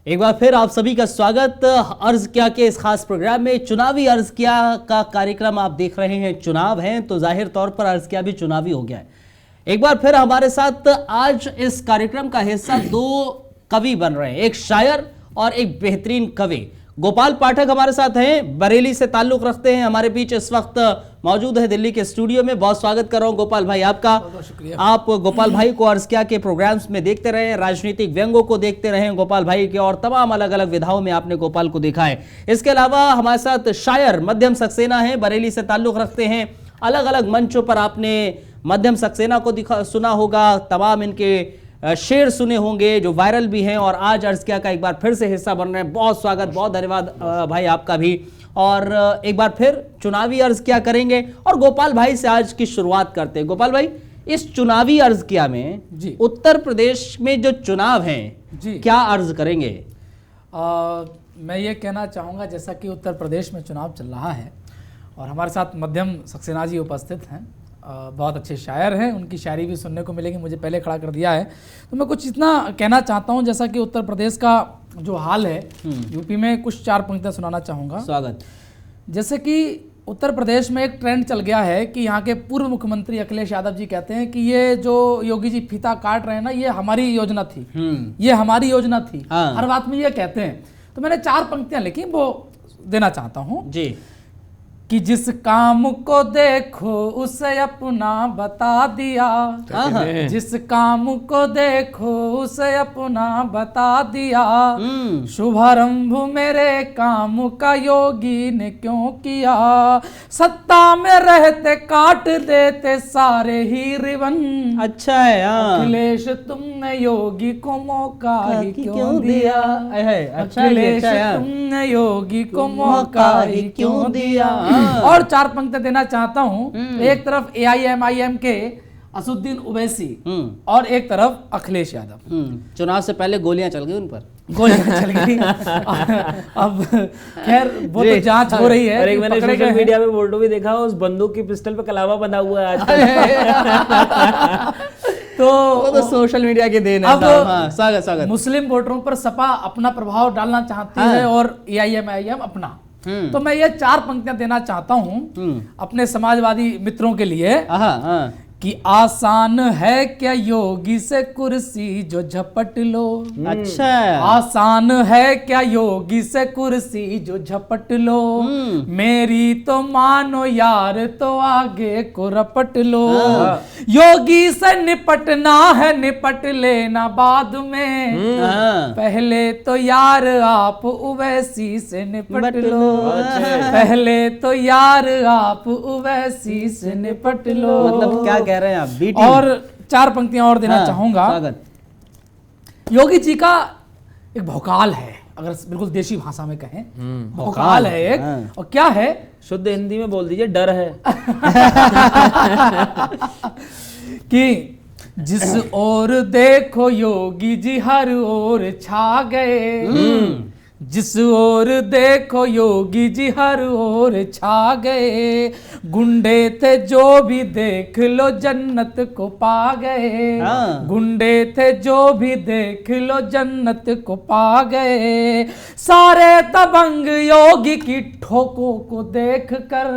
एक बार फिर आप सभी का स्वागत अर्ज क्या के इस खास प्रोग्राम में। चुनावी अर्ज क्या का कार्यक्रम आप देख रहे हैं। चुनाव हैं तो जाहिर तौर पर अर्ज क्या भी चुनावी हो गया है। एक बार फिर हमारे साथ आज इस कार्यक्रम का हिस्सा दो कवि बन रहे हैं, एक शायर और एक बेहतरीन कवि। गोपाल पाठक हमारे साथ हैं, बरेली से ताल्लुक रखते हैं, हमारे बीच इस वक्त मौजूद है दिल्ली के स्टूडियो में। बहुत स्वागत कर रहा हूं गोपाल भाई आपका। बहुत शुक्रिया। आप गोपाल भाई को अर्ज क्या के प्रोग्राम्स में देखते रहे, राजनीतिक व्यंगों को देखते रहे गोपाल भाई के, और तमाम अलग अलग विधाओं में आपने गोपाल को देखा है। इसके अलावा हमारे साथ शायर मध्यम सक्सेना है, बरेली से ताल्लुक रखते हैं। अलग अलग मंचों पर आपने मध्यम सक्सेना को सुना होगा, तमाम इनके शेर सुने होंगे जो वायरल भी हैं, और आज अर्ज क्या का एक बार फिर से हिस्सा बन रहे हैं। बहुत स्वागत, बहुत धन्यवाद भाई आपका भी। और एक बार फिर चुनावी अर्ज क्या करेंगे, और गोपाल भाई से आज की शुरुआत करते हैं। गोपाल भाई, इस चुनावी अर्ज क्या में जी उत्तर प्रदेश में जो चुनाव हैं जी क्या अर्ज करेंगे? मैं ये कहना चाहूँगा, जैसा कि उत्तर प्रदेश में चुनाव चल रहा है और हमारे साथ मध्यम सक्सेना जी उपस्थित हैं, बहुत अच्छे शायर हैं, उनकी शायरी भी सुनने को मिलेगी, मुझे पहले खड़ा कर दिया है। तो मैं कुछ इतना कहना चाहता हूँ, जैसा कि उत्तर प्रदेश का जो हाल है, यूपी में कुछ चार पंक्तियाँ सुनाना चाहूँगा। स्वागत। जैसे कि उत्तर प्रदेश में एक ट्रेंड चल गया है कि यहाँ के पूर्व मुख्यमंत्री अखिलेश यादव जी कहते हैं कि ये जो योगी जी फीता काट रहे हैं ना, ये हमारी योजना थी, ये हमारी योजना थी। हाँ। हर बात में ये कहते हैं। तो मैंने चार पंक्तियां लिखी, वो देना चाहता हूँ जी। कि जिस काम को देखो उसे अपना बता दिया, जिस काम को देखो उसे अपना बता दिया, शुभारंभ मेरे काम का योगी ने क्यों किया, सत्ता में रहते काट देते सारे ही रिबन, अच्छा है। अखिलेश तुमने योगी को मौका ही क्यों दिया, अखिलेश तुमने योगी को मौका ही क्यों दिया। और चार पंक्ति देना चाहता हूं, एक तरफ AIMIM के असुद्दीन ओवैसी और एक तरफ अखिलेश यादव। चुनाव से पहले गोलियां चल गई उन पर, गोलियां चल गई। अब खैर वो तो जांच हो रही है। और एक मैंने सोशल मीडिया पे फोटो भी देखा, उस बंदूक की पिस्टल पे कलावा बंधा हुआ है आज। तो वो तो सोशल मीडिया के देन है। हाँ, स्वागत स्वागत। मुस्लिम वोटरों पर सपा अपना प्रभाव डालना चाहती है और AIMIM अपना। तो मैं ये चार पंक्तियां देना चाहता हूं अपने समाजवादी मित्रों के लिए कि आसान है क्या योगी से कुर्सी जो झपट लो, अच्छा, आसान है क्या योगी से कुर्सी जो झपट लो, मेरी तो मानो यार तो आगे को रपट लो, योगी से निपटना है निपट लेना बाद में, पहले तो यार आप ओवैसी से निपट लो, पहले तो यार आप ओवैसी से निपट लो। मतलब क्या कह रहे हैं आप? बीटी। और चार पंक्तियां और देना चाहूंगा। योगी जी का एक भौकाल है, अगर बिल्कुल देशी भाषा में कहें, भौकाल है एक। और क्या है? शुद्ध हिंदी में बोल दीजिए, डर है। कि जिस ओर देखो योगी जी हर ओर छा गए, जिस ओर देखो योगी जी हर ओर छा गए, गुंडे थे जो भी देख लो जन्नत को पा गए, गुंडे थे जो भी देख लो जन्नत को पा गए, सारे दबंग योगी की ठोकों को देख कर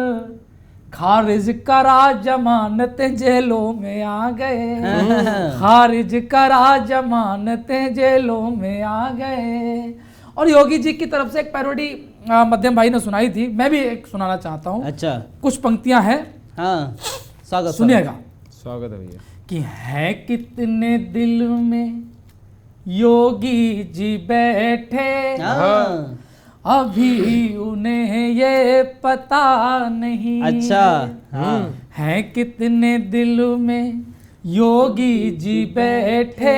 खारिज करा जमानतें जेलों में आ गए, खारिज करा जमानतें जेलों में आ गए। और योगी जी की तरफ से एक पैरोडी मध्यम भाई ने सुनाई थी, मैं भी एक सुनाना चाहता हूँ। अच्छा, कुछ पंक्तियां हैं। हाँ, स्वागत। सुनिएगा। स्वागत है भैया। कि है कितने दिल में योगी जी बैठे, अभी उन्हें ये पता नहीं। अच्छा, है कितने दिल में योगी जी बैठे,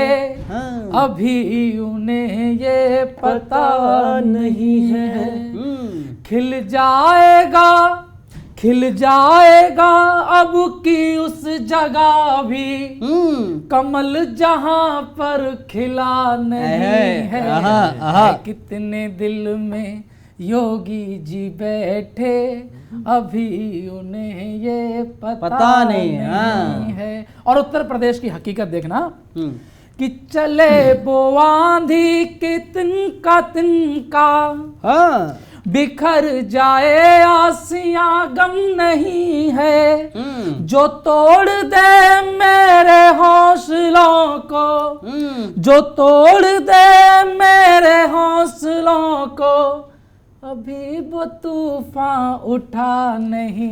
अभी उन्हें ये पता नहीं है। खिल जाएगा खिल जाएगा अब की उस जगह भी, कमल जहां पर खिला नहीं है। कितने दिल में योगी जी बैठे, अभी उन्हें ये पता नहीं है। और उत्तर प्रदेश की हकीकत देखना कि चले वो आंधी कि तिनका हाँ बिखर जाए आसियां गम नहीं है, जो तोड़ दे मेरे हौसलों को, जो तोड़ दे मेरे हौसलों को, अभी वो तूफान उठा नहीं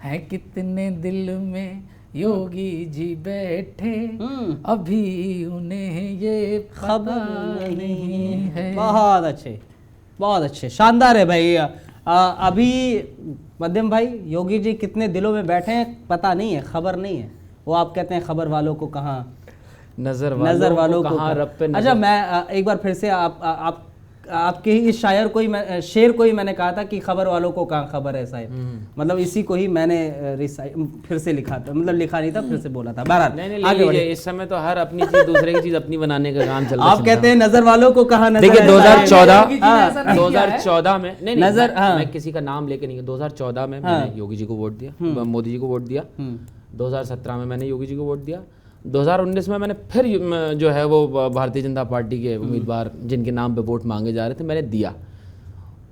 है कितने दिल में योगी जी बैठे, अभी उन्हें ये खबर नहीं है। बहुत अच्छे, शानदार है भाई। अभी मध्यम भाई, योगी जी कितने दिलों में बैठे हैं पता नहीं है, खबर नहीं है। वो आप कहते हैं खबर वालों को कहाँ, नजर वालों को कहाँ, रब पे नजर। अच्छा, मैं एक बार फिर से आपके ही इस शायर को ही शेर को ही मैंने कहा था कि खबर वालों को कहाँ खबर है शायद, मतलब इसी को ही मैंने फिर से लिखा था, मतलब लिखा नहीं था, फिर से बोला था। बहरहाल आगे बढ़िए। इस समय तो हर अपनी चीज दूसरे की चीज अपनी बनाने का काम चल रहा है। आप कहते हैं नजर वालों को कहाँ नजर देखिए है? 2014 में नहीं नजर, हाँ। मैं किसी का नाम लेके नहीं, 2014 में मैंने योगी जी को वोट दिया, मोदी जी को वोट दिया, 2017 में मैंने योगी जी को वोट दिया, 2019 में मैंने फिर जो है वो भारतीय जनता पार्टी के उम्मीदवार जिनके नाम पे वोट मांगे जा रहे थे मैंने दिया।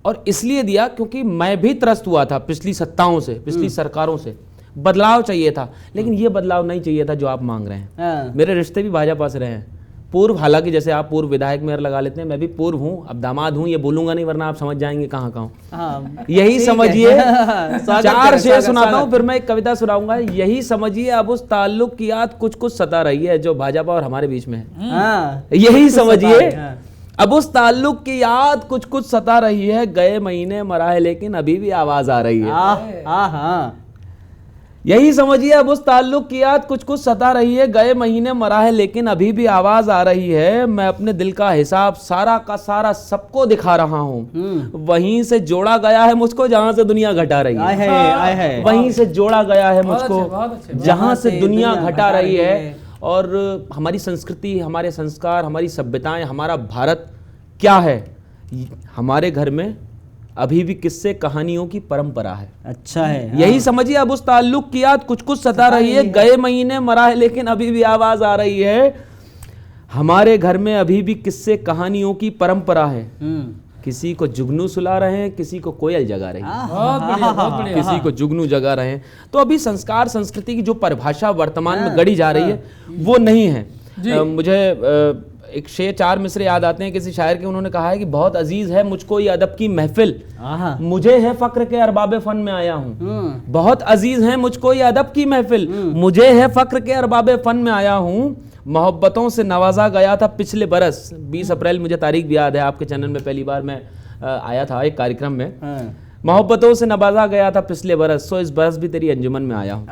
और इसलिए दिया क्योंकि मैं भी त्रस्त हुआ था पिछली सत्ताओं से, पिछली सरकारों से। बदलाव चाहिए था, लेकिन ये बदलाव नहीं चाहिए था जो आप मांग रहे हैं। मेरे रिश्ते भी भाजपा से रहे हैं पूर्व, हालांकि जैसे आप पूर्व विधायक मेयर लगा लेते हैं, मैं भी पूर्व हूँ, अब दामाद हूँ, ये बोलूंगा नहीं वरना आप समझ जाएंगे कहाँ कहाँ। यही समझिए, 4 शेर सुनाता हूँ फिर मैं एक कविता सुनाऊंगा। यही समझिए अब उस ताल्लुक की याद कुछ कुछ सता रही है जो भाजपा और हमारे बीच में है। यही समझिए अब उस ताल्लुक की याद कुछ कुछ सता रही है, गए महीने मरा है लेकिन अभी भी आवाज आ रही है। यही समझिए अब उस ताल्लुक की याद कुछ कुछ सता रही है, गए महीने मरा है लेकिन अभी भी आवाज आ रही है। मैं अपने दिल का हिसाब सारा का सारा सबको दिखा रहा हूँ, वहीं से जोड़ा गया है मुझको जहां से दुनिया घटा रही है। वहीं से जोड़ा गया है मुझको जहां से दुनिया घटा रही है। और हमारी संस्कृति, हमारे संस्कार, हमारी सभ्यताएं, हमारा भारत क्या है, हमारे घर में अभी भी किस्से कहानियों की परंपरा है। अच्छा है, हाँ। यही समझिए अब उस ताल्लुक की याद कुछ कुछ सता रही है, गए महीने मरा है लेकिन अभी भी आवाज आ रही है। हमारे घर में अभी भी किस्से कहानियों की परंपरा है। किसी को जुगनू सुला रहे हैं, किसी को कोयल जगा रही है, बहुत बढ़िया। किसी को जुगनू जगा रहे हैं। तो अभी संस्कार संस्कृति की जो परिभाषा वर्तमान में गढ़ी जा रही है वो नहीं है। मुझे एक शेर 4 मिसरे याद आते हैं किसी शायर के, उन्होंने कहा है कि बहुत अजीज है मुझको ये अदब की महफिल, मुझे है फक्र के अरबाबे फन में आया हूँ। बहुत अजीज है मुझको ये अदब की महफिल, मुझे है फक्र के अरबाबे फन में आया हूँ। मोहब्बतों से नवाजा गया था पिछले बरस, 20 अप्रैल मुझे तारीख भी याद है, आपके चैनल में पहली बार मैं आया था एक कार्यक्रम में। मोहब्बतों से नवाजा गया था पिछले बरस, सो इस बरस भी तेरी अंजुमन में आया हूँ।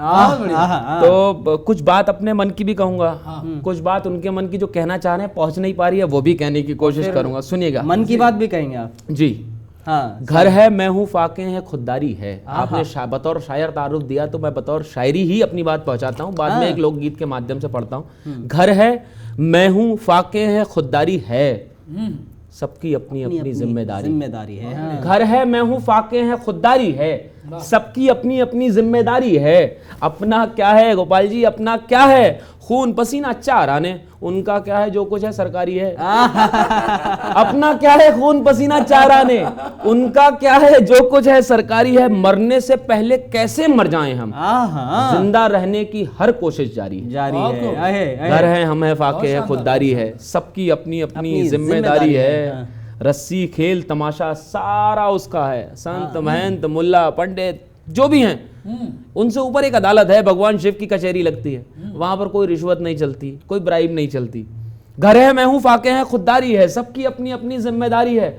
तो कुछ बात अपने मन की भी कहूंगा, कुछ बात उनके मन की जो कहना चाह रहे हैं पहुंच नहीं पा रही है वो भी कहने की कोशिश करूंगा। सुनिएगा, मन की बात भी कहेंगे आप जी। हाँ, घर है मैं हूँ फाके हैं खुददारी है। आपने बतौर शायर तारुफ दिया तो मैं बतौर शायरी ही अपनी बात पहुंचाता हूँ, बाद में एक लोकगीत के माध्यम से पढ़ता हूँ। घर है मैं हूँ फाके हैं खुददारी है, सबकी अपनी अपनी जिम्मेदारी है। घर है मैं हूँ फाके हैं खुददारी है, सबकी अपनी अपनी जिम्मेदारी है। अपना क्या है गोपाल जी, अपना क्या है, खून पसीना चार आने, उनका क्या है जो कुछ है सरकारी है। अपना क्या है खून पसीना चार आने, उनका क्या है जो कुछ है सरकारी है। मरने से पहले कैसे मर जाएं हम, जिंदा रहने की हर कोशिश जारी है। घर है हम है फाके है खुददारी है, सबकी अपनी अपनी जिम्मेदारी है। रस्सी खेल तमाशा सारा उसका है, संत महंत मुल्ला पंडित जो भी हैं उनसे ऊपर एक अदालत है, भगवान शिव की कचहरी लगती है, वहां पर कोई रिश्वत नहीं चलती, कोई ब्राइब नहीं चलती। घर है मैं हूं फाके हैं खुददारी है, सबकी अपनी अपनी जिम्मेदारी है।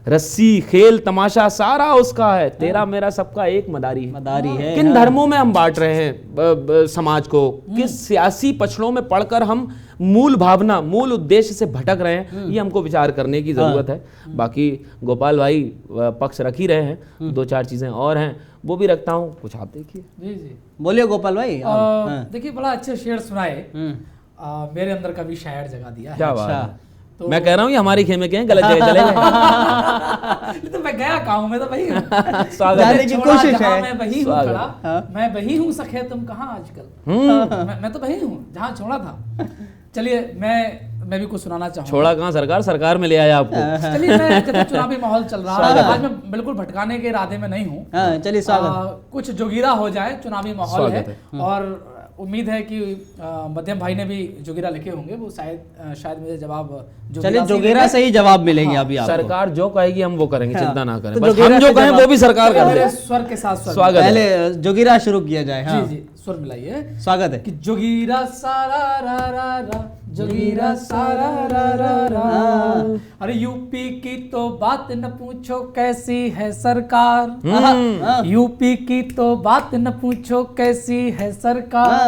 रस्सी खेल तमाशा सारा उसका है, तेरा मेरा सबका एक मदारी है। किन धर्मों में हम बांट रहे हैं समाज को, किस सियासी पछड़ों में पढ़कर हम मूल भावना मूल उद्देश्य से भटक रहे हैं, ये हमको विचार करने की जरूरत है। बाकी गोपाल भाई पक्ष रख ही रहे हैं, 2-4 चीजें और हैं वो भी रखता हूँ, कुछ आप देखिए। जी जी बोलिए गोपाल भाई। देखिए बड़ा अच्छे शेर सुनाए, मेरे अंदर का भी शायर जगा दिया। क्या बात है, तो मैं कह रहा हूँ ये हमारे खेमे के हैं, गलत जगह चले गए। तो मैं गया कहाँ हूँ, मैं तो वही हूँ, जाने की कोशिश है। मैं वही हूँ खड़ा, मैं वही हूँ सखे तुम कहाँ आजकल, मैं तो वही हूँ जहाँ छोड़ा था। चलिए मैं भी कुछ सुनाना चाहूँगा। छोड़ा कहाँ सरकार, सरकार में ले आया आपको। चलिए, मैं जैसे चुनावी माहौल चल रहा है, आज मैं बिल्कुल भटकाने के इरादे में नहीं हूँ। हाँ, चलिए स्वागत। कुछ जोगिरा हो जाए, चुनावी माहौल है और उम्मीद है कि मध्यम भाई ने भी जोगिरा लिखे होंगे, वो शायद मुझे जवाब चलिए जोगिरा से ही जवाब मिलेंगे अभी आपको। सरकार जो कहेगी हम वो करेंगे, चिंता ना करें, तो बस जोगिरा हम जो से कहें जवाब- वो भी सरकार मेरे करेगी। स्वर के साथ स्वर स्वागत है। पहले जोगिरा शुरू किया जाए। हाँ, जी स्वर मिलाइए। स्वागत है। कि जोगिरा सारा रा रा रा, जोगिरा सारा रा रा रा। अरे यूपी की तो बात न पूछो कैसी है सरकार, यूपी की तो बात न पूछो कैसी है सरकार,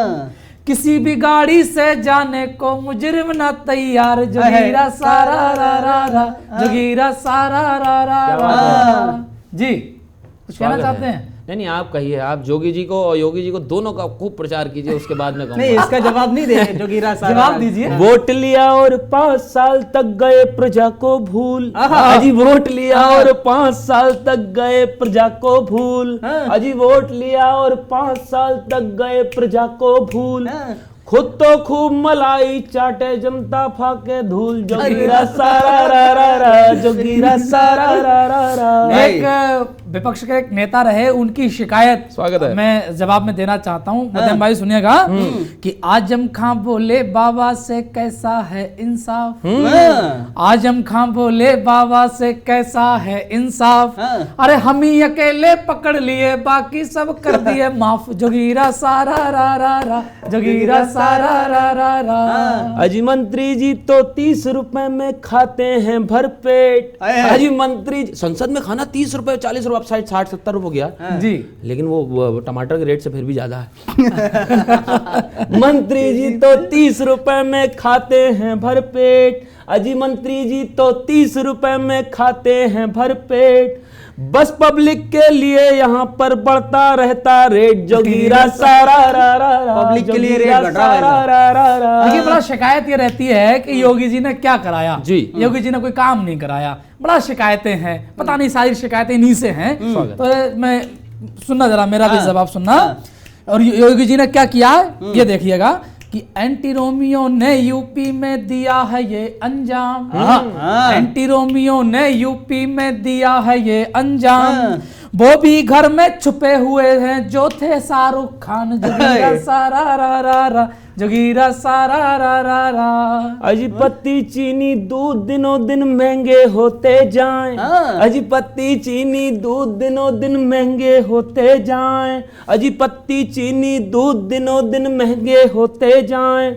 किसी भी गाड़ी से जाने को मुजरिम ना तैयार, जोगिरा सारा रा रा रा, जोगिरा सारा रा रा रा। जी कुछ कहना चाहते हैं? नहीं, आप कहिए। आप जोगी जी को और योगी जी को दोनों का खूब प्रचार कीजिए, उसके बाद में कहूँगा। नहीं, इसका जवाब नहीं देंगे जोगिरा सारा। जवाब दीजिए। वोट लिया और 5 साल तक गए प्रजा को भूल, अजी वोट लिया और 5 साल तक गए प्रजा को भूल, अजी वोट लिया और 5 साल तक गए प्रजा को भूल, खुद तो खूब मलाई चाटे जनता फाके धूल, जोगिरा सारा रा रा रा, जोगिरा सारा रा रा रा। एक विपक्ष के एक नेता रहे, उनकी शिकायत स्वागत है। मैं जवाब में देना चाहता हूँ। मध्यम भाई सुनिएगा कि आजम खां बोले बाबा से कैसा है इंसाफ, आजम खां बोले बाबा से कैसा है इंसाफ, अरे हम ही अकेले पकड़ लिए बाकी सब कर दिए माफ, जोगिरा सारा रा रा रा, जोगिरा सारा रा रा रा। अजी मंत्री जी तो 30 रुपए में खाते हैं भर पेट, अजी मंत्री जी, संसद में खाना 30 रुपए 40 रुपए, अब 60-70 रुपए हो गया जी, लेकिन वो टमाटर के रेट से फिर भी ज्यादा है। मंत्री जी तो 30 रुपए में खाते हैं भर पेट, अजी मंत्री जी तो 30 रुपए में खाते हैं भर पेट, बस पब्लिक के लिए यहाँ पर बढ़ता रहता रेट, जोगिरा सारा रा रा रा, पब्लिक के लिए रेट जोगिरा बढ़ रहा है। सारा रा रा रा। देखिए बड़ा शिकायत ये रहती है कि योगी जी ने क्या कराया, जी। योगी जी ने कोई काम नहीं कराया, बड़ा शिकायतें हैं, पता नहीं सारी शिकायतें इन्हीं से हैं। तो मैं सुनना जरा, मेरा भी जवाब सुनना। और योगी जी ने क्या किया है ये देखिएगा कि एंटी रोमियो ने यूपी में दिया है ये अंजाम, एंटी रोमियो ने यूपी में दिया है ये अंजाम, वो भी घर में छुपे हुए हैं जो थे शाहरुख खान, जोगिरा सारा रा रा रा, जोगिरा सारा रा रा रा। अजी पत्ती चीनी दूध दिनों दिन महंगे होते जाएं, अजी पत्ती चीनी दूध दिनों दिन महंगे होते जाएं, अजी पत्ती चीनी दूध दिनों दिन महंगे होते जाएं,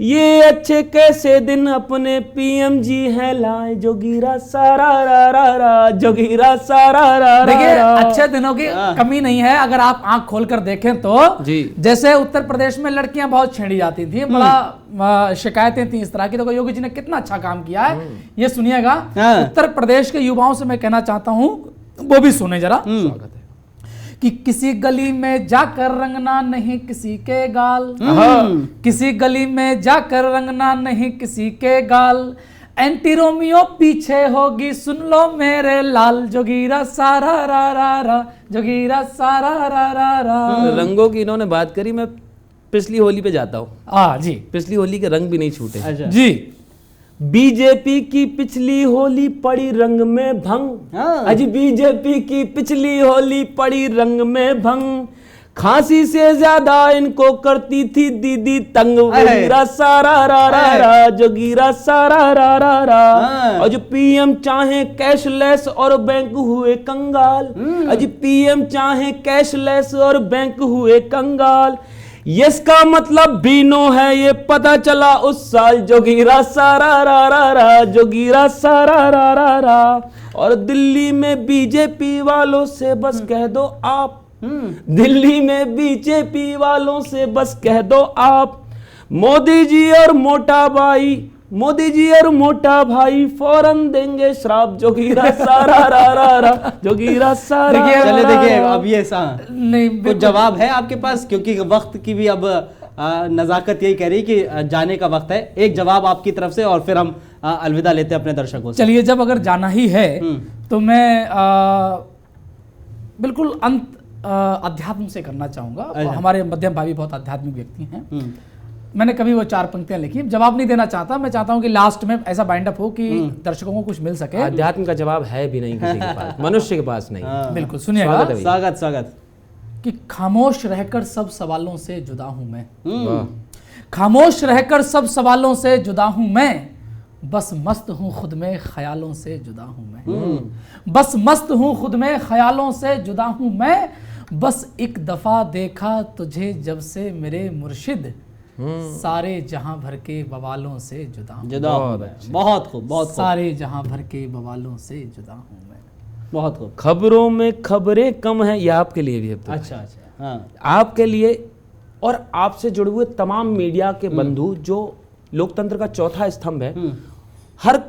ये अच्छे कैसे दिन अपने पीएम जी हैं लाए, जोगिरा सारा रा रा रा, जोगिरा सारा रा रा। देखिए अच्छे दिनों की कमी नहीं है, अगर आप आंख खोलकर देखें तो जी। जैसे उत्तर प्रदेश में लड़कियां बहुत छेड़ी जाती थी, बड़ा शिकायतें थी इस तरह की, तो योगी जी ने कितना अच्छा काम किया है ये सुनिएगा। उत्तर प्रदेश के युवाओं से मैं कहना चाहता हूं, वो भी सुने जरा। स्वागत है। कि किसी गली में जाकर रंगना नहीं किसी के गाल, किसी गली में जाकर रंगना नहीं किसी के गाल, एंटी रोमियो पीछे होगी सुन लो मेरे लाल, जोगिरा सारा रा रा रा, जोगिरा सारा रा रा रा। रंगों की इन्होंने बात करी, मैं पिछली होली पे जाता हूँ। जी, पिछली होली के रंग भी नहीं छूटे। अच्छा। जी। बीजेपी की पिछली होली पड़ी रंग में भंग, अजी बीजेपी की पिछली होली पड़ी रंग में भंग, खांसी से ज्यादा इनको करती थी दीदी तंग, जोगिरा सारा रा रा रा, जोगिरा सारा रा रा रा। और जो पीएम चाहे कैशलेस और बैंक हुए कंगाल, अजी पीएम चाहे कैशलेस और बैंक हुए कंगाल, यस का मतलब बीनो है ये पता चला उस साल, जोगिरा सारा रा रा रा, जोगिरा सारा रा रा रा। और दिल्ली में बीजेपी वालों से बस कह दो आप, दिल्ली में बीजेपी वालों से बस कह दो आप, मोदी जी और मोटा भाई, मोदी जी और मोटा भाई फौरन देंगे श्राप, जोगिरा सारा रा रा रा, जोगिरा सारा। चले देखिए अब ये नहीं कुछ जवाब है आपके पास, क्योंकि वक्त की भी अब नजाकत यही कह रही कि जाने का वक्त है। एक जवाब आपकी तरफ से और फिर हम अलविदा लेते हैं अपने दर्शकों से। चलिए, जब अगर जाना ही है तो मैं बिल्कुल अंत अध्यात्म से करना चाहूंगा। हमारे मध्यम भाई बहुत आध्यात्मिक व्यक्ति हैं। मैंने कभी वो 4 पंक्तियां लिखी, जवाब नहीं देना चाहता, मैं चाहता हूं कि लास्ट में ऐसा बाइंड अप हो कि दर्शकों को कुछ मिल सके। अध्यात्म का जवाब है भी नहीं किसी के पास, मनुष्य के पास नहीं। बिल्कुल सुनिएगा। स्वागत है भैया। स्वागत स्वागत। कि खामोश रहकर सब सवालों से जुदा हूं मैं, वाह। खामोश रहकर सब सवालों से जुदा हूं मैं, बस मस्त हूं खुद में ख्यालों से जुदा हूं मैं, बस मस्त हूं खुद में ख्यालों से जुदा हूं मैं, बस एक दफा देखा तुझे जब से मेरे मुर्शिद, सारे जहां भर के बवालों से जुदा हूं, जुदा हूं मैं। बहुत खूब, बहुत खूब, सारे जहां भर के बवालों से जुदा हूं मैं। बहुत खूब। खबरों में खबरें कम है, ये आपके लिए भी है तो। अच्छा अच्छा, हाँ आपके लिए और आपसे जुड़े हुए तमाम मीडिया के बंधु जो लोकतंत्र का चौथा स्तंभ है, हर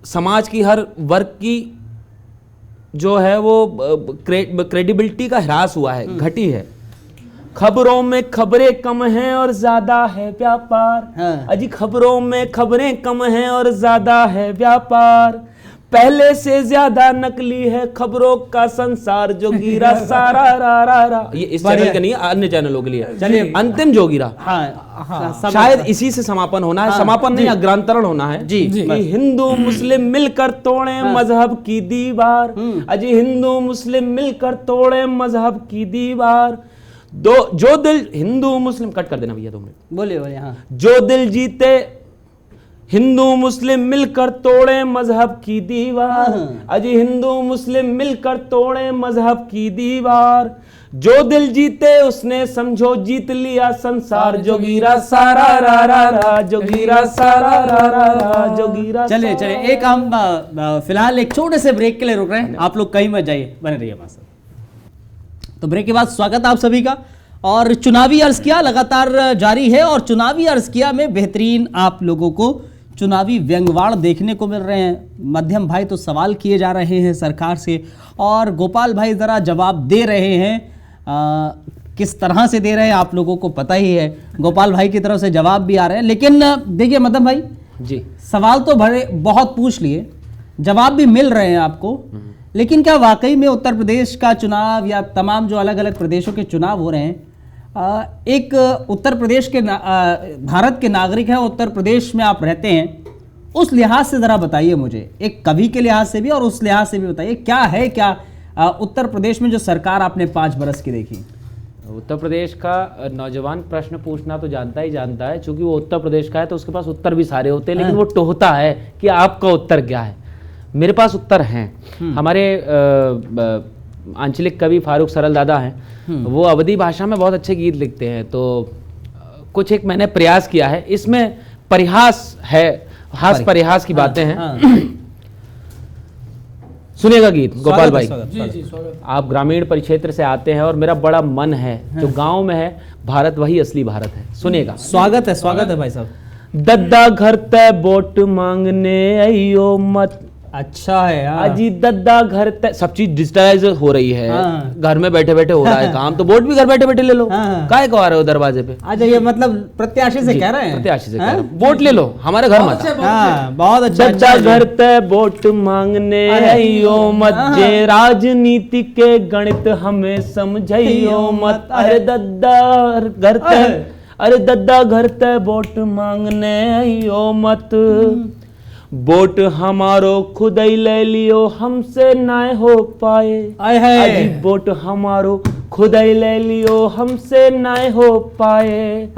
समाज की, हर वर्ग की जो है वो क्रेडिबिलिटी का ह्रास हुआ है, घटी है। खबरों में खबरें कम हैं और ज्यादा है व्यापार। हाँ। अजी खबरों में खबरें कम हैं और ज्यादा है व्यापार, पहले से ज्यादा नकली है खबरों का संसार, जोगीरा सारा रा रा रा। ये इस चैनल के नहीं, अन्य चैनलों के लिए। चलिए। अंतिम जोगीरा। हाँ, शायद इसी से समापन होना है, समापन नहीं, अग्रांतरण होना है जी, कि बस। हिंदू मुस्लिम मिलकर तोड़े मजहब की दीवार। अजी हिंदू मुस्लिम मिलकर तोड़े मजहब की दीवार, दो जो दिल हिंदू मुस्लिम, कट कर देना भैया 2 मिनट। बोलिए बोलिए। हाँ, जो दिल जीते हिंदू मुस्लिम मिलकर तोड़े मजहब की दीवार, अजी हिंदू मुस्लिम मिलकर तोड़े मजहब की दीवार, जो दिल जीते उसने समझो जीत लिया संसार, जोगीरा सारा रा रा रा, जोगीरा सारा रा रा रा, जोगीरा। चलिए चलिए, एक हम फिलहाल एक छोटे से ब्रेक के लिए रुक रहे हैं, आप लोग कहीं मत जाइए, बने रहिए हमारे साथ। तो ब्रेक के बाद स्वागत आप सभी का। और चुनावी अर्ज किया लगातार जारी है, और चुनावी अर्ज किया में बेहतरीन आप लोगों को चुनावी व्यंग्यवाड़ देखने को मिल रहे हैं। मध्यम भाई तो सवाल किए जा रहे हैं सरकार से, और गोपाल भाई ज़रा जवाब दे रहे हैं। किस तरह से दे रहे हैं आप लोगों को पता ही है, गोपाल भाई की तरफ से जवाब भी आ रहे हैं। लेकिन देखिए मध्यम भाई जी, सवाल तो बहुत पूछ लिए, जवाब भी मिल रहे हैं आपको, लेकिन क्या वाकई में उत्तर प्रदेश का चुनाव या तमाम जो अलग अलग प्रदेशों के चुनाव हो रहे हैं, एक उत्तर प्रदेश के भारत के नागरिक हैं, उत्तर प्रदेश में आप रहते हैं, उस लिहाज से ज़रा बताइए मुझे, एक कवि के लिहाज से भी और उस लिहाज से भी बताइए, क्या है क्या उत्तर प्रदेश में जो सरकार आपने 5 बरस की देखी? उत्तर प्रदेश का नौजवान प्रश्न पूछना तो जानता ही जानता है, क्योंकि वो उत्तर प्रदेश का है तो उसके पास उत्तर भी सारे होते हैं, लेकिन वो टोहता है कि आपका उत्तर क्या है। मेरे पास उत्तर हैं। हमारे आंचलिक कवि फारूक सरल दादा हैं, वो अवधी भाषा में बहुत अच्छे गीत लिखते हैं, तो कुछ एक मैंने प्रयास किया है, इसमें परिहास है, हास परिहास की बातें हैं। सुनिएगा गीत गोपाल भाई। जी जी स्वागत। आप ग्रामीण परिक्षेत्र से आते हैं और मेरा बड़ा मन है, जो गांव में है, भारत वही असली भारत है। सुनिएगा। स्वागत है भाई साहब। दद्दा घर ते वोट मांगने आइयो मत। अच्छा है। हाँ। अजी दद्दा घर ते, सब चीज डिजिटलाइज हो रही है। हाँ। घर में बैठे बैठे हो रहा है काम, तो वोट भी घर बैठे बैठे ले लो। हाँ। काहे को आ रहे हो दरवाजे पे? अच्छा, ये मतलब प्रत्याशी से कह रहे हैं? प्रत्याशी से कह हाँ? रहे हैं, वोट ले लो, हमारे घर मत आओ। हाँ, बहुत अच्छा। दद्दा घर ते वोट मांगने आइयो मत, जे राजनीति के गणित हमें समझाइयो मत। अरे दद्दा घर ते, अरे दद्दा घर ते वोट मांगने आइयो मत, वोट हमारो खुद ही ले लियो, हमसे ना हो पाए। अजी वोट हमारो खुद ही ले लियो, हमसे ना हो पाए।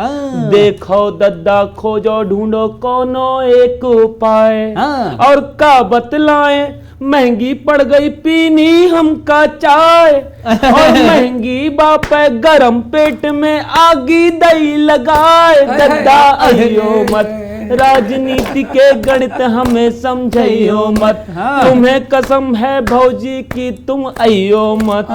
देखो दद्दा खोजो ढूंढो कोनो एक उपाय, और का बतलाएं महंगी पड़ गई पीनी हमका चाय, और महंगी बाप गरम पेट में आगी दही लगाए। दद्दा आइयो मत, राजनीति के गणित हमें समझाइयो मत, तुम्हें कसम है भौजी की तुम आइयो मत।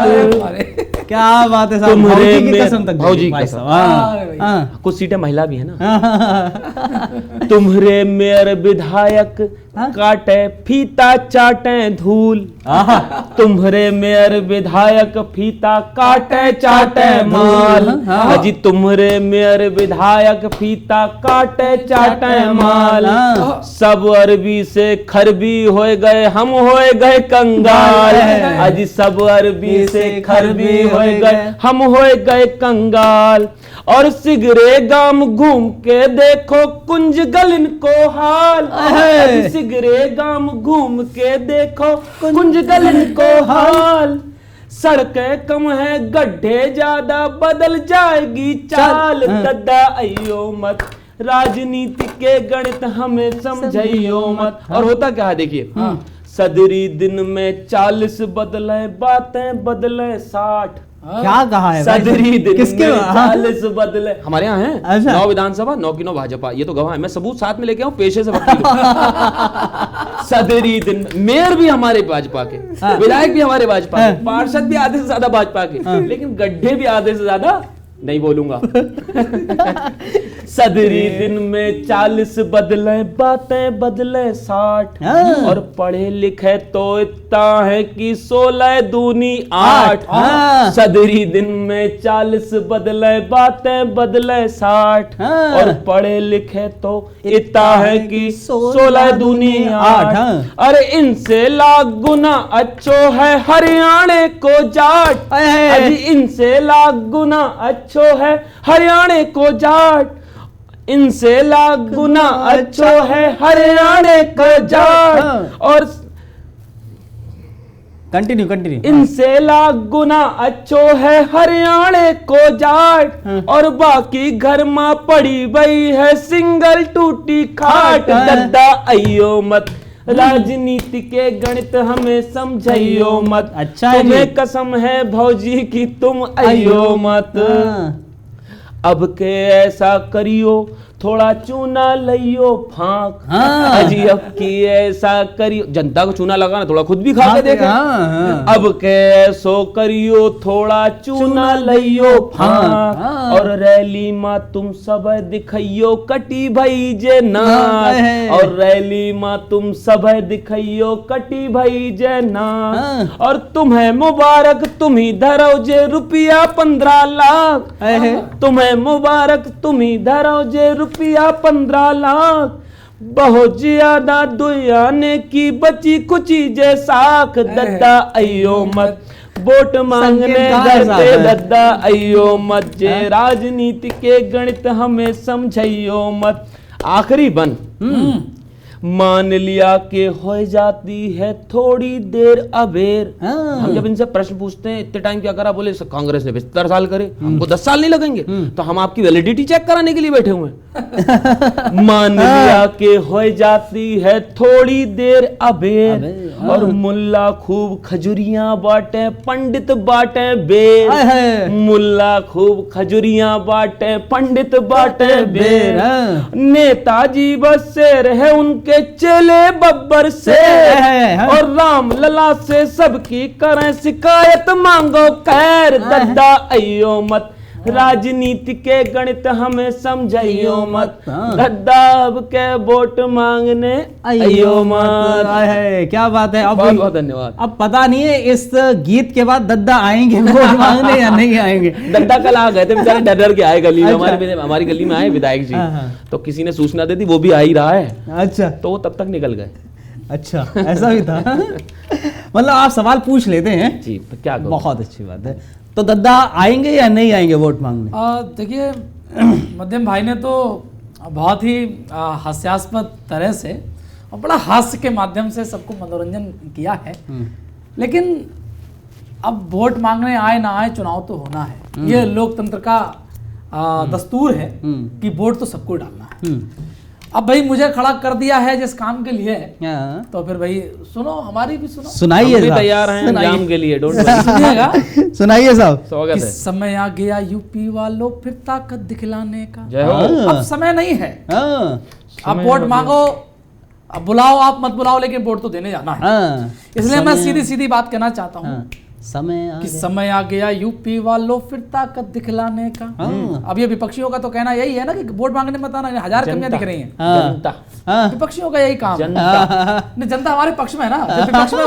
क्या बात है साहब, तुम्हारे की कसम तक भौजी की कसम। कुछ सीटें महिला भी है ना। तुम्हारे मेयर विधायक काटे फीता चाटे धूल, तुम्हारे मेयर विधायक फीता काटे चाटे माल। अजी तुम्हारे मेयर विधायक फीता काटे चाटे माल, सब अरबी से खरबी हो गए, हम हो गए कंगाल। अजी सब अरबी से खरबी हो गए, हम हो गए कंगाल। और सिगरे गाम घूम के देखो कुंज गलिन को हाल। सिगरे गाम घूम के देखो कुंज गलिन को हाल। सड़कें कम है गड्ढे ज्यादा बदल जाएगी चाल। दद्दा अयो मत राजनीति के गणित हमें समझाइयो मत। और होता क्या है देखिए, सदरी दिन में 40 बदले बातें बदले 60। क्या कहा है सदरी दिन किसके में 40 बदले हमारे यहाँ है। अच्छा। 9 विधानसभा 9 की 9 भाजपा, ये तो गवाह है, मैं सबूत साथ में लेके आऊं पेशे से वकील हूं। सदरी दिन मेयर भी हमारे भाजपा के, विधायक भी हमारे भाजपा के, पार्षद भी आधे से ज्यादा भाजपा के, लेकिन गड्ढे भी आधे से ज्यादा नहीं बोलूंगा। सदरी दिन में 40 बदले बातें बदले 60। और पढ़े लिखे तो इतना है कि 16 दूनी 8। सदरी दिन में 40 बदले बातें बदले 60। और पढ़े लिखे तो इतना है कि 16 दूनी 8। अरे इनसे लाख गुना अच्छो है हरियाणे को जाट। अजी इनसे लाख गुना अच्छो है हरियाणे को जाट। इनसे लाख गुना अच्छो है हरियाणे को जाट। और कंटिन्यू इनसे लाख गुना अच्छो है हरियाणे को जाट। और बाकी घर मां पड़ी गई है सिंगल टूटी खाट। दद्दा अयो मत राजनीति के गणित हमें समझाइयो मत। अच्छा है तुम्हें कसम है भौजी की तुम अयो मत। अब के ऐसा करियो थोड़ा चूना लियो फांक। अजी अब की ऐसा करियो, जनता को चूना लगाना थोड़ा खुद भी खा के देखे। अब के ऐसो करियो थोड़ा चूना लियो फांक। और रैली मां तुम सब दिखाइयो कटी भाई जे ना। और रैली मां तुम सब दिखाइयो कटी भाई जे ना। और तुम्हें मुबारक तुम ही धरो जे रुपया 15 लाख। तुम्हें मुबारक तुम ही धरो जे रुपया 15 लाख। बहुत ज्यादा दुनिया की बची कुची जे साख। दद्दा अयो मत वोट मांगने डरते। दद्दा अयो मत जे राजनीति के गणित हमें समझाइयो मत। आखिरी बन मान लिया कि हो जाती है थोड़ी देर अबेर। हम जब इनसे प्रश्न पूछते हैं इतने टाइम क्या करा, बोले कांग्रेस ने 75 साल करे, हमको 10 साल नहीं लगेंगे। तो हम आपकी वैलिडिटी चेक कराने के लिए बैठे हुए हैं। मान लिया कि हो जाती है थोड़ी देर अबेर। और मुल्ला खूब खजुरियां बांटे पंडित बांटे बेर। मुल्ला खूब खजुरियां बांटे पंडित बांटे बेर। नेताजी बस से रहे उनके चेले बब्बर से। और राम लला से सबकी करें शिकायत मांगो खैर। दद्दा अयो मत राजनीति के गणित हमें समझाइयो मत। दद्दा अब के वोट मांगने अयो मत। क्या बात है। अब बहुत बहुत धन्यवाद। अब पता नहीं है इस गीत के बाद दद्दा आएंगे वोट मांगने या नहीं आएंगे। दद्दा कल आ गए थे बेचारे, डर डर के आए गली में। हमारी गली में आए विधायक जी, तो किसी ने सूचना दे दी वो भी आ ही रहा है। अच्छा, तो वो तब तक निकल गए। अच्छा ऐसा भी था। मतलब आप सवाल पूछ लेते हैं जी, तो क्या करूं? बहुत अच्छी बात है। तो दद्दा आएंगे या नहीं आएंगे वोट मांगने? देखिए मध्यम भाई ने तो बहुत ही हास्यास्पद तरह से और बड़ा हास्य के माध्यम से सबको मनोरंजन किया है। लेकिन अब वोट मांगने आए ना आए, चुनाव तो होना है। ये लोकतंत्र का दस्तूर है कि वोट तो सबको डालना है। अब भाई मुझे खड़ा कर दिया है जिस काम के लिए, तो फिर भाई सुनो, हमारी भी सुनो। सुनाइए, हम भी तैयार हैं एग्जाम के लिए। डोंट सुनिएगा, सुनाइए साहब। स्वागत है। समय आ गया यूपी वालों फिर ताकत दिखलाने का। जय हो। अब समय नहीं है। अब वोट मांगो, अब बुलाओ आप मत बुलाओ, लेकिन वोट तो देने जाना है। इसलिए मैं सीधी सीधी बात कहना चाहता हूँ कि समय आ गया यूपी वालों फिर ताकत दिखलाने का। अब ये विपक्षियों का तो कहना यही है ना कि वोट मांगने मत आना, 1000 कमियां दिख रही हैं। जनता, विपक्षियों का यही काम है। जनता जनता हमारे पक्ष में है ना, विपक्ष में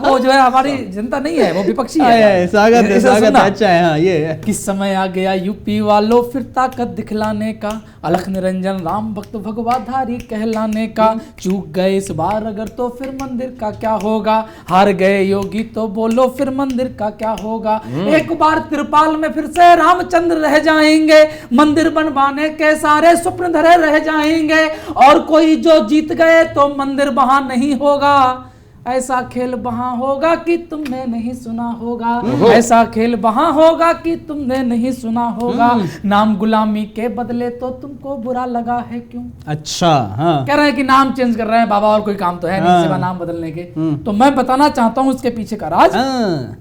वो जो है हमारी जनता नहीं है, वो विपक्षी है। स्वागत है, स्वागत है। अच्छा है। हाँ, ये कि समय आ गया यूपी वालों फिर ताकत दिखलाने का। अलख निरंजन राम भक्त भगवाधारी कहलाने का। चूक गए इस बार अगर तो फिर मंदिर का क्या होगा। हार गए योगी तो बोलो फिर मंदिर मंदिर का क्या होगा। एक बार त्रिपाल में फिर से रामचंद्र रह जाएंगे, मंदिर बनवाने के सारे स्वप्न धरे रह जाएंगे, और कोई जो जीत गए तो मंदिर वहां नहीं होगा। ऐसा खेल वहां होगा कि तुमने नहीं सुना होगा, ऐसा खेल वहां होगा कि तुमने नहीं सुना होगा। नाम गुलामी के बदले तो तुमको बुरा लगा है क्यों। अच्छा, हाँ। कह रहे हैं कि नाम चेंज कर रहे हैं बाबा, और कोई काम तो है नहीं सिवा नाम बदलने के। तो मैं बताना चाहता हूं इसके पीछे का राज,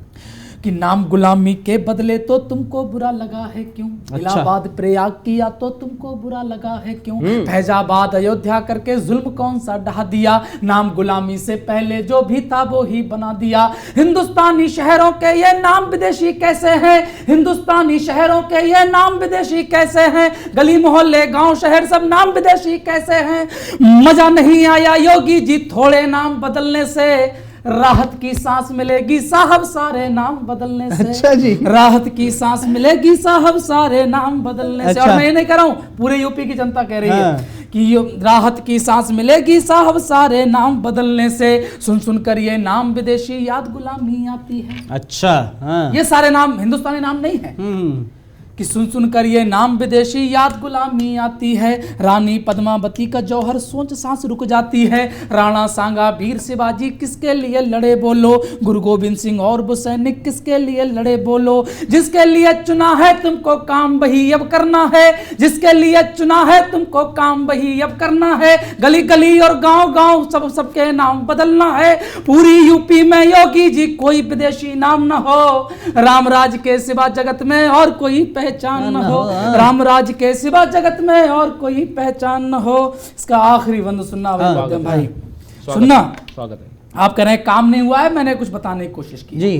कि नाम गुलामी के बदले तो तुमको बुरा लगा है क्यों। इलाहाबाद प्रयाग किया तो तुमको बुरा लगा है क्यों। फैजाबाद अयोध्या करके जुल्म कौन सा ढा दिया। नाम गुलामी से पहले जो भी था वो ही बना दिया। हिंदुस्तानी शहरों के ये नाम विदेशी कैसे हैं, हिंदुस्तानी शहरों के ये नाम विदेशी कैसे हैं। गली मोहल्ले गांव शहर सब नाम विदेशी कैसे हैं। मजा नहीं आया योगी जी थोड़े नाम बदलने से, राहत की सांस मिलेगी साहब सारे नाम बदलने से। अच्छा जी। राहत की सांस मिलेगी साहब सारे नाम बदलने से। अच्छा। और मैं ये नहीं कह रहा हूं, पूरे यूपी की जनता कह रही हाँ। है कि राहत की सांस मिलेगी साहब सारे नाम बदलने से। सुन सुन कर ये नाम विदेशी याद गुलामी आती है। अच्छा, हाँ। ये सारे नाम हिंदुस्तानी नाम नहीं है कि सुन सुन कर ये नाम विदेशी याद गुलामी आती है। रानी पद्मावती का जौहर सोच सांस रुक जाती है। राणा सांगा वीर शिवाजी किसके लिए लड़े बोलो। गुरु गोविंद सिंह और वो सैनिक किसके लिए लड़े बोलो। जिसके लिए चुना है तुमको काम वही अब करना है, जिसके लिए चुना है तुमको काम वही अब करना है। गली गली और गांव गांव सब सबके नाम बदलना है। पूरी यूपी में योगी जी कोई विदेशी नाम न हो। रामराज के सिवा जगत में और कोई पहचान न हो। रामराज के सिवा जगत में और कोई पहचान न हो। इसका आखिरी बंद सुनना भाई, सुनना। स्वागत है। आप कह रहे हैं काम नहीं हुआ है, मैंने कुछ बताने की कोशिश की जी।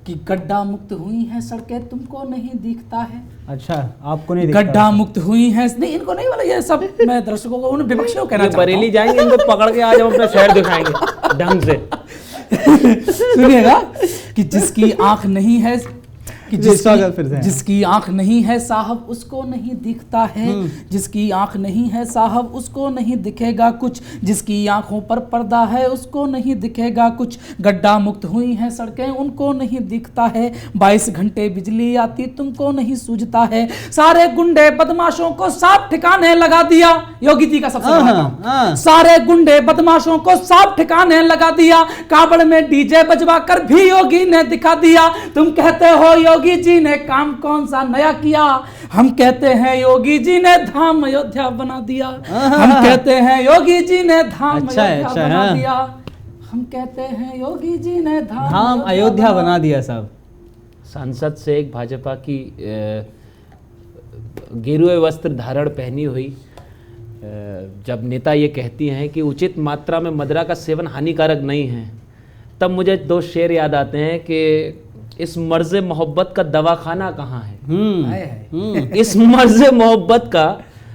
कि गड्ढा मुक्त हुई हैं सड़कें तुमको नहीं दिखता है। अच्छा, आपको नहीं दिखता? गड्ढा मुक्त हुई हैं, नहीं इनको नहीं, वाला ये सब मैं दर्शकों को उन विपक्षियों को कहना ये चाहता हूं। बरेली जाएंगे, इनको पकड़ के आज हम अपना शहर दिखाएंगे ढंग से। सुनिएगा कि जिसकी आंख नहीं है, कि जिसकी आंख नहीं है साहब उसको नहीं दिखता है। जिसकी आंख नहीं है साहब उसको नहीं दिखेगा कुछ। जिसकी आंखों पर पर्दा है उसको नहीं दिखेगा कुछ। गड्ढा मुक्त हुई हैं सड़कें उनको नहीं दिखता है। 22 घंटे बिजली आती तुमको नहीं सूझता है। सारे गुंडे बदमाशों को साफ ठिकाने लगा दिया। योगी जी का सबसे बड़ा काम, सारे गुंडे बदमाशों को साफ ठिकाने लगा दिया। काबड़ में डीजे बजवा कर भी योगी ने दिखा दिया। तुम कहते हो योगी जी ने काम कौन सा नया किया, हम कहते हैं योगी जी ने धाम अयोध्या बना दिया। हम कहते हैं योगी जी ने धाम अयोध्या बना दिया। हम कहते हैं योगी जी ने धाम अयोध्या बना दिया साहब। संसद से एक भाजपा की गेरुए वस्त्र धारण पहनी हुई जब नेता ये कहती हैं कि उचित मात्रा में मदिरा का सेवन हानिकारक नहीं है, तब मुझे दो शेर याद आते हैं कि इस मर्ज मोहब्बत का दवाखाना कहाँ है। इस मर्ज मोहब्बत का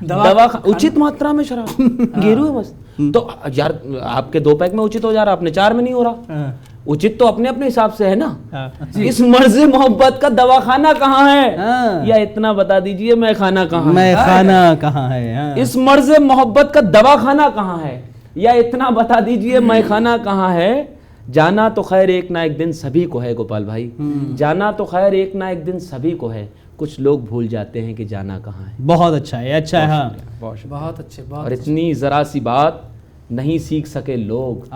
दवाखाना, उचित मात्रा में शराब गेरुए वस्त्र। तो यार आपके 2 पैक में उचित हो जा रहा, अपने 4 में नहीं हो रहा। उचित तो अपने अपने हिसाब से है ना। इस मर्ज मोहब्बत का दवाखाना कहाँ है, या इतना बता दीजिए मैं खाना कहाँ मैं खाना कहाँ है। इस मर्ज मोहब्बत का दवाखाना कहाँ है, या इतना बता दीजिए मैं खाना कहाँ है। जाना तो खैर एक ना एक दिन सभी को है गोपाल भाई, जाना तो खैर एक ना एक दिन सभी को है। कुछ लोग भूल जाते हैं कि जाना कहाँ है। बहुत अच्छा है, अच्छा है। हाँ, बहुत अच्छे। और इतनी जरा सी बात नहीं सीख सके लोग,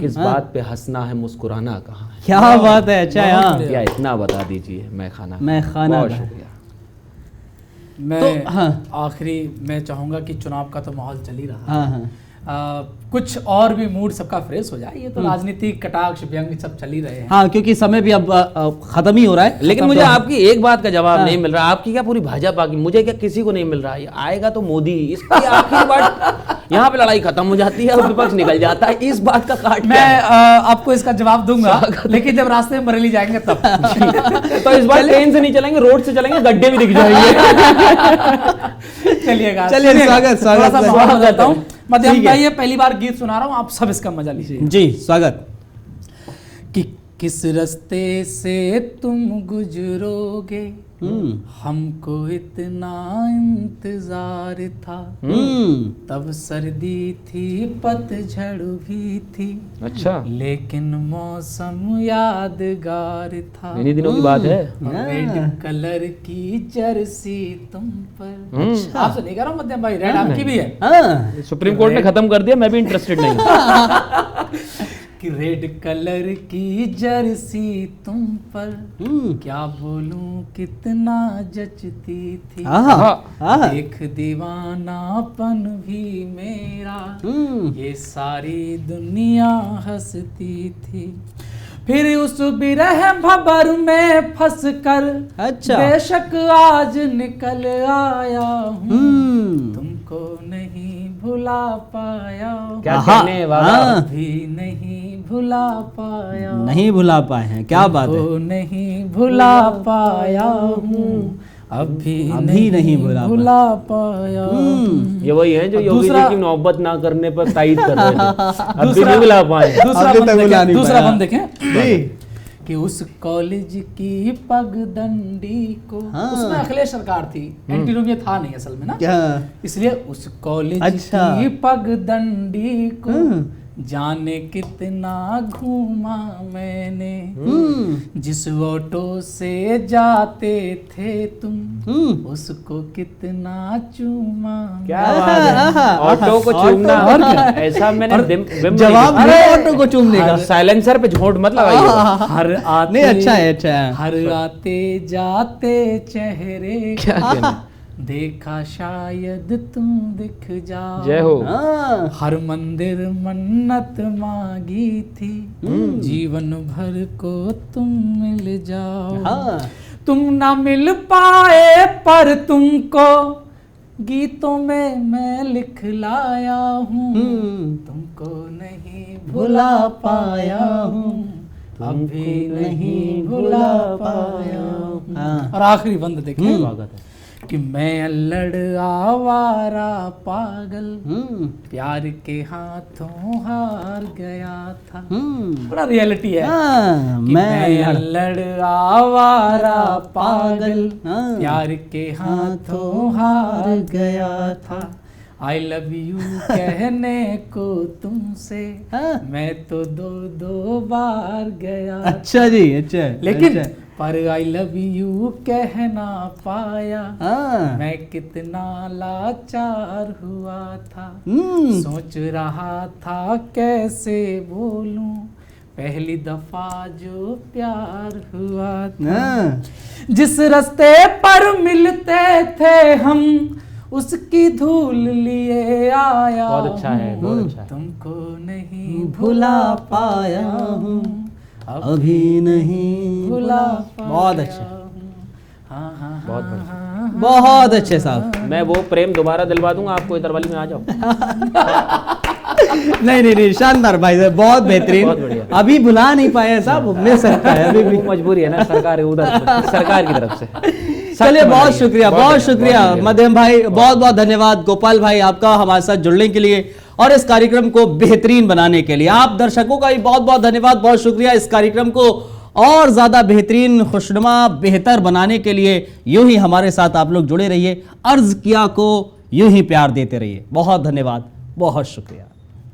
किस बात पे हंसना है मुस्कुराना कहाँ है। क्या बात है, अच्छा है। हाँ, या इतना बता दीजिए मैं खाना बहुत शुक्रिया। मैं आखिरी मैं चाहूंगा कि चुनाव का तो माहौल चल ही रहा है। कुछ और भी मूड सबका फ्रेश हो जाए। ये तो राजनीतिक कटाक्ष व्यंग सब चल ही रहे हैं। हाँ, क्योंकि समय भी अब खत्म ही हो रहा है। लेकिन मुझे आपकी एक बात का जवाब नहीं मिल रहा। आपकी क्या पूरी भाजपा की, मुझे क्या किसी को नहीं मिल रहा। ये आएगा तो मोदी, इसकी आखिरी बात यहाँ पे लड़ाई खत्म हो जाती है और विपक्ष निकल जाता है। इस बात का काट मैं आपको इसका जवाब दूंगा, लेकिन जब रास्ते में बरेली जाएंगे तब। तो इस बार ट्रेन से नहीं चलेंगे, रोड से चलेंगे, गड्ढे भी दिख जाएंगे। चलिएगा, चलिए स्वागत। मध्यम भाई, ये पहली बार गीत सुना रहा हूँ, आप सब इसका मजा लीजिए। जी स्वागत। कि किस रास्ते से तुम गुजरोगे, हमको इतना इंतजार था। तब सर्दी थी, पतझड़ भी थी, अच्छा, लेकिन मौसम यादगार था। इन्हीं दिनों की बात है। रेड कलर की जर्सी तुम पर। आपसे नहीं कह रहा हूँ मध्यम भाई, रेड आपकी भी है। हाँ, सुप्रीम कोर्ट ने खत्म कर दिया, मैं भी इंटरेस्टेड नहीं हूँ। कि रेड कलर की जर्सी तुम पर, क्या बोलूं कितना जचती थी। देख दीवानापन भी मेरा, ये सारी दुनिया हंसती थी। फिर उस बिरह भंवर में फंस कर, अच्छा, बेशक आज निकल आया हूँ, तुमको नहीं भुला पाया हूँ। क्या कहने वाला, भी नहीं भुला पाया, नहीं भुला पाए हैं, क्या बात है। तुमको नहीं भुला पाया हूँ, अभी नहीं भुला पाया। ये वही है जो योगी जी की मोहब्बत ना करने पर तायद कर रहे थे। अब भी दूसरा- नहीं मिला पाए। दूसरा बंद देखें कि उस कॉलेज की पगडंडी को, उसमें अखिलेश सरकार थी, एंटी रोमियो था नहीं असल में ना, इसलिए उस कॉलेज की पगडंडी को जाने कितना घूमा मैंने। जिस ऑटो से जाते थे तुम, उसको कितना चूमा। क्या बात है, ऑटो को चूमना, ऐसा मैंने जवाब ऑटो को चूमने का। साइलेंसर पे झोंट मत लगाइए। हर आते, नहीं, अच्छा है, अच्छा है। हर आते जाते चेहरे क्या देखा शायद तुम दिख जाओ। जय हो। हर मंदिर मन्नत मांगी थी, जीवन भर को तुम मिल जाओ। तुम ना मिल पाए पर तुमको गीतों में मैं लिख लाया हूँ, तुमको नहीं भुला पाया हूँ, अभी नहीं भुला पाया हूँ। और आखिरी बंद देखिए, स्वागत है। कि मैं अल्लड़ आवारा पागल, प्यार के हाथों हार गया था। बड़ा रियलिटी है कि मैं अल्लड़ आवारा पागल, प्यार के हाथों हार गया था। आई लव यू कहने को तुमसे मैं तो दो बार गया। अच्छा जी, अच्छा, लेकिन पर आई लव यू कह ना पाया, मैं कितना लाचार हुआ था। सोच रहा था कैसे बोलूं, पहली दफा जो प्यार हुआ था। जिस रास्ते पर मिलते थे हम, उसकी धूल लिए आया। बहुत अच्छा है, बहुत अच्छा है। तुमको नहीं भुला पाया हूँ, अभी नहीं भुला। बहुत अच्छे, बहुत बढ़िया, बहुत अच्छे साहब। मैं वो प्रेम दोबारा दिलवा दूंगा आपको, इधर वाली में आ जाओ। नहीं, शानदार भाई साहब, बहुत बेहतरीन। बहुत बढ़िया। अभी भुला नहीं पाए साहब, मिल सकता है अभी भी। वो मजबूरी है ना, सरकार उधर सरकार की तरफ से। चलिए, बहुत शुक्रिया, बहुत शुक्रिया मध्यम भाई, बहुत बहुत धन्यवाद गोपाल भाई आपका हमारे साथ जुड़ने के लिए और इस कार्यक्रम को बेहतरीन बनाने के लिए। आप दर्शकों का भी बहुत बहुत धन्यवाद, बहुत शुक्रिया। इस कार्यक्रम को और ज्यादा बेहतरीन, खुशनुमा, बेहतर बनाने के लिए यूं ही हमारे साथ आप लोग जुड़े रहिए। अर्ज किया को यूं ही प्यार देते रहिए। बहुत धन्यवाद, बहुत शुक्रिया।